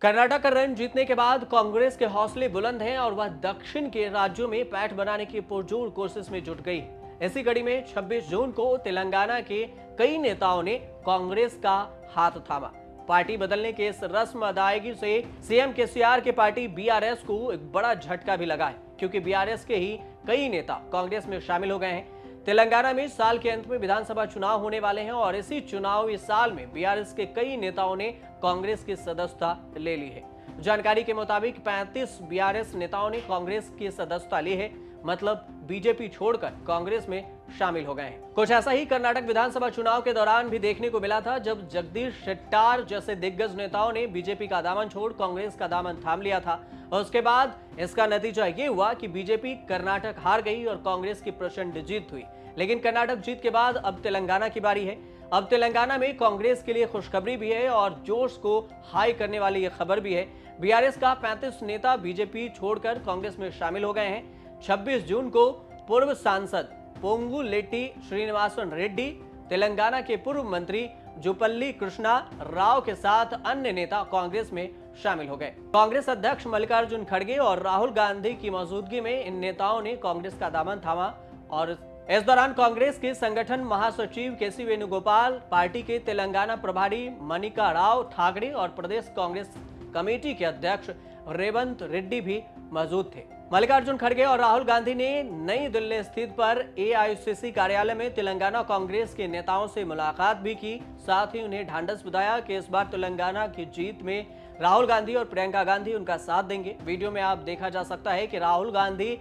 कर्नाटक का रन जीतने के बाद कांग्रेस के हौसले बुलंद हैं और वह दक्षिण के राज्यों में पैठ बनाने की पुरजोर कोशिश में जुट गई। इसी कड़ी में 26 जून को तेलंगाना के कई नेताओं ने कांग्रेस का हाथ थामा। पार्टी बदलने के इस रस्म अदायगी से सीएम केसीआर के पार्टी बीआरएस को एक बड़ा झटका भी लगा है, क्योंकि बीआरएस के ही कई नेता कांग्रेस में शामिल हो गए हैं। तेलंगाना में साल के अंत में विधानसभा चुनाव होने वाले हैं और इसी चुनावी साल में बीआरएस के कई नेताओं ने कांग्रेस की सदस्यता ले ली है। जानकारी के मुताबिक 35 बीआरएस नेताओं ने कांग्रेस की सदस्यता ली है, मतलब बीजेपी छोड़कर कांग्रेस में शामिल हो गए हैं। कुछ ऐसा ही कर्नाटक विधानसभा चुनाव के दौरान भी देखने को मिला था, जब जगदीश शेट्टार जैसे दिग्गज नेताओं ने बीजेपी का दामन छोड़ कांग्रेस का दामन थाम लिया था। और उसके बाद इसका नतीजा ये हुआ कि बीजेपी कर्नाटक हार गई और कांग्रेस की प्रचंड जीत हुई। लेकिन कर्नाटक जीत के बाद अब तेलंगाना की बारी है। अब तेलंगाना में कांग्रेस के लिए खुशखबरी भी है और जोश को हाई करने वाली ये खबर भी है। बीआरएस का 35 नेता बीजेपी छोड़कर कांग्रेस में शामिल हो गए हैं। 26 जून को पूर्व सांसद पोंगुलेट्टी श्रीनिवासन रेड्डी, तेलंगाना के पूर्व मंत्री जुपल्ली कृष्णा राव के साथ अन्य नेता कांग्रेस में शामिल हो गए। कांग्रेस अध्यक्ष मल्लिकार्जुन खड़गे और राहुल गांधी की मौजूदगी में इन नेताओं ने कांग्रेस का दामन थामा। और इस दौरान कांग्रेस के संगठन महासचिव केसी वेणुगोपाल, पार्टी के तेलंगाना प्रभारी मनिका राव ठाकरे और प्रदेश कांग्रेस कमेटी के अध्यक्ष रेवंत रेड्डी भी मौजूद थे। मल्लिकार्जुन खड़गे और राहुल गांधी ने नई दिल्ली स्थित पर एआईसीसी कार्यालय में तेलंगाना कांग्रेस के नेताओं से मुलाकात भी की। साथ ही उन्हें ढांढस बंधाया कि इस बार तेलंगाना की जीत में राहुल गांधी और प्रियंका गांधी उनका साथ देंगे। वीडियो में आप देखा जा सकता है कि राहुल गांधी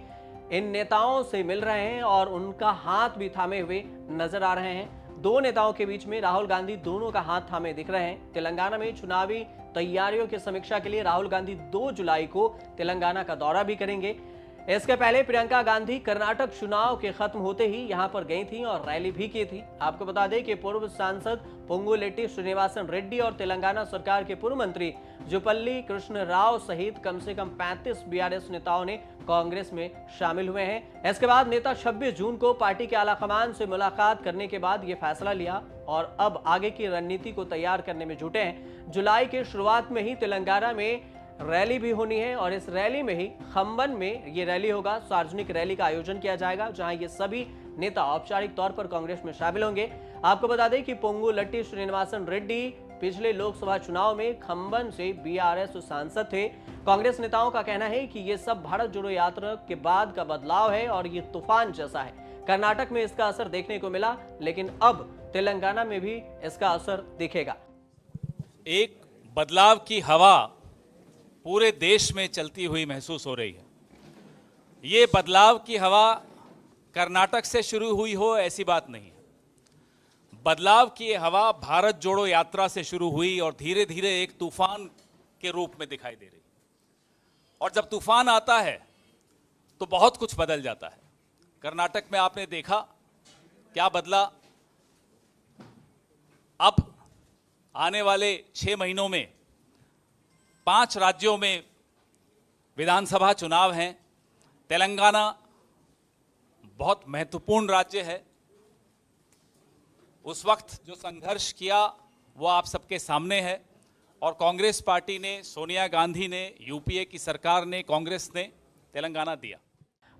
इन नेताओं से मिल रहे हैं और उनका हाथ भी थामे हुए नजर आ रहे हैं। दो नेताओं के बीच में राहुल गांधी दोनों का हाथ थामे दिख रहे हैं। तेलंगाना में चुनावी तैयारियों की समीक्षा के लिए राहुल गांधी 2 जुलाई को तेलंगाना का दौरा भी करेंगे। इसके पहले प्रियंका गांधी कर्नाटक चुनाव के खत्म होते ही यहां पर गई थी और रैली भी की थी। आपको बता दें कि पूर्व सांसद पोंगुलेट्टी श्रीनिवासन रेड्डी और तेलंगाना सरकार के पूर्व मंत्री जुपल्ली कृष्ण राव सहित कम से कम 35 बीआरएस नेताओं ने कांग्रेस में शामिल हुए हैं। इसके बाद नेता 26 जून को पार्टी के आलाकमान से मुलाकात करने के बाद ये फैसला लिया और अब आगे की रणनीति को तैयार करने में जुटे हैं। जुलाई के शुरुआत में ही तेलंगाना में रैली भी होनी है और इस रैली में ही खम्बन में ये रैली होगा। सार्वजनिक रैली का आयोजन किया जाएगा, जहां ये सभी नेता औपचारिक तौर पर कांग्रेस में शामिल होंगे। आपको बता दें कि पोंगुलेट्टी श्रीनिवासन रेड्डी पिछले लोकसभा चुनाव में खम्बन से बीआरएस सांसद थे। कांग्रेस नेताओं का कहना है कि ये सब भारत जोड़ो यात्रा के बाद का बदलाव है और ये तूफान जैसा है। कर्नाटक में इसका असर देखने को मिला, लेकिन अब तेलंगाना में भी इसका असर दिखेगा। एक बदलाव की हवा पूरे देश में चलती हुई महसूस हो रही है। ये बदलाव की हवा कर्नाटक से शुरू हुई हो ऐसी बात नहीं है। बदलाव की हवा भारत जोड़ो यात्रा से शुरू हुई और धीरे धीरे एक तूफान के रूप में दिखाई दे रही। और जब तूफान आता है तो बहुत कुछ बदल जाता है। कर्नाटक में आपने देखा क्या बदला। अब आने वाले 6 महीनों में 5 राज्यों में विधानसभा चुनाव हैं। तेलंगाना बहुत महत्वपूर्ण राज्य है। उस वक्त जो संघर्ष किया वो आप सबके सामने है और कांग्रेस पार्टी ने, सोनिया गांधी ने, यूपीए की सरकार ने, कांग्रेस ने तेलंगाना दिया।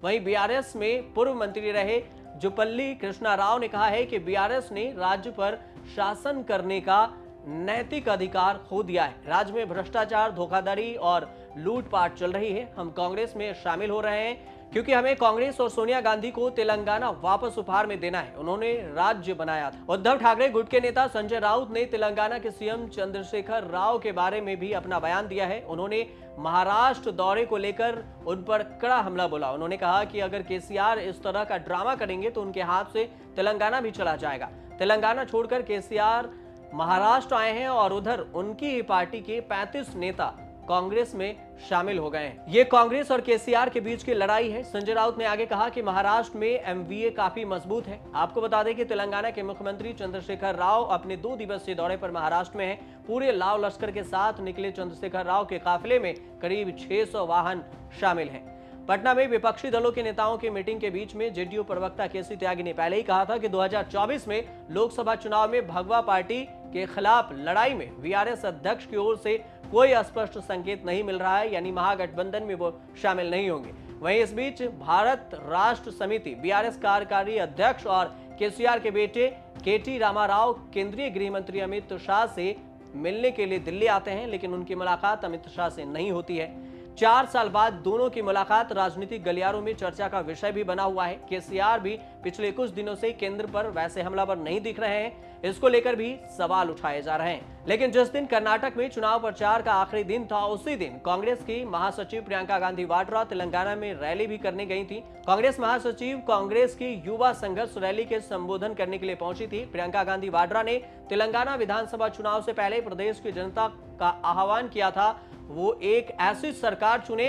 वहीं बीआरएस में पूर्व मंत्री रहे जुपल्ली कृष्णा राव ने कहा है कि बीआरएस ने राज्य पर शासन करने का नैतिक अधिकार खो दिया है। राज्य में भ्रष्टाचार, धोखाधड़ी और लूटपाट चल रही है। हम कांग्रेस में शामिल हो रहे हैं क्योंकि हमें कांग्रेस और सोनिया गांधी को तेलंगाना वापस उपहार में देना है। उन्होंने राज्य बनाया था। उद्धव ठाकरे गुट के नेता संजय राउत ने तेलंगाना के सीएम चंद्रशेखर राव के बारे में भी अपना बयान दिया है। उन्होंने महाराष्ट्र दौरे को लेकर उन पर कड़ा हमला बोला। उन्होंने कहा कि अगर केसीआर इस तरह का ड्रामा करेंगे तो उनके हाथ से तेलंगाना भी चला जाएगा। तेलंगाना छोड़कर केसीआर महाराष्ट्र आए हैं और उधर उनकी ही पार्टी के 35 नेता कांग्रेस में शामिल हो गए हैं। ये कांग्रेस और केसीआर के बीच की लड़ाई है। संजय राउत ने आगे कहा कि महाराष्ट्र में एमवीए काफी मजबूत है। आपको बता दें कि तेलंगाना के मुख्यमंत्री चंद्रशेखर राव अपने 2 दिवसीय दौरे पर महाराष्ट्र में हैं। पूरे लाव लश्कर के साथ निकले चंद्रशेखर राव के काफिले में करीब 600 वाहन शामिल हैं। पटना में विपक्षी दलों के नेताओं की मीटिंग के बीच में जेडीयू प्रवक्ता केसी त्यागी ने पहले ही कहा था कि 2024 में लोकसभा चुनाव में भगवा पार्टी के खिलाफ लड़ाई में बीआरएस अध्यक्ष की ओर से कोई स्पष्ट संकेत नहीं मिल रहा है, यानी महागठबंधन में वो शामिल नहीं होंगे। वहीं इस बीच भारत राष्ट्र समिति बीआरएस कार्यकारी अध्यक्ष और केसीआर के बेटे केटी रामाराव केंद्रीय गृह मंत्री अमित शाह से मिलने के लिए दिल्ली आते हैं, लेकिन उनकी मुलाकात अमित शाह से नहीं होती है। 4 साल बाद दोनों की मुलाकात राजनीतिक गलियारों में चर्चा का विषय भी बना हुआ है। केसीआर भी पिछले कुछ दिनों से केंद्र पर वैसे हमलावर नहीं दिख रहे हैं, इसको लेकर भी सवाल उठाए जा रहे हैं। लेकिन जिस दिन कर्नाटक में चुनाव प्रचार का आखिरी दिन था, उसी दिन कांग्रेस की महासचिव प्रियंका गांधी वाड्रा तेलंगाना में रैली भी करने गई थी। कांग्रेस महासचिव कांग्रेस की युवा संघर्ष रैली के संबोधन करने के लिए पहुंची थी। प्रियंका गांधी वाड्रा ने तेलंगाना विधानसभा चुनाव से पहले प्रदेश की जनता का आह्वान किया था वो एक ऐसी सरकार चुने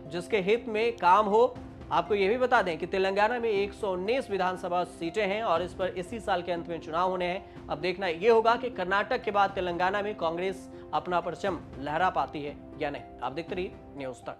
जिसके हित में काम हो। आपको यह भी बता दें कि तेलंगाना में 119 विधानसभा सीटें हैं और इस पर इसी साल के अंत में चुनाव होने हैं। अब देखना यह होगा कि कर्नाटक के बाद तेलंगाना में कांग्रेस अपना परचम लहरा पाती है या नहीं। आप देखते रहिए न्यूज़ तक।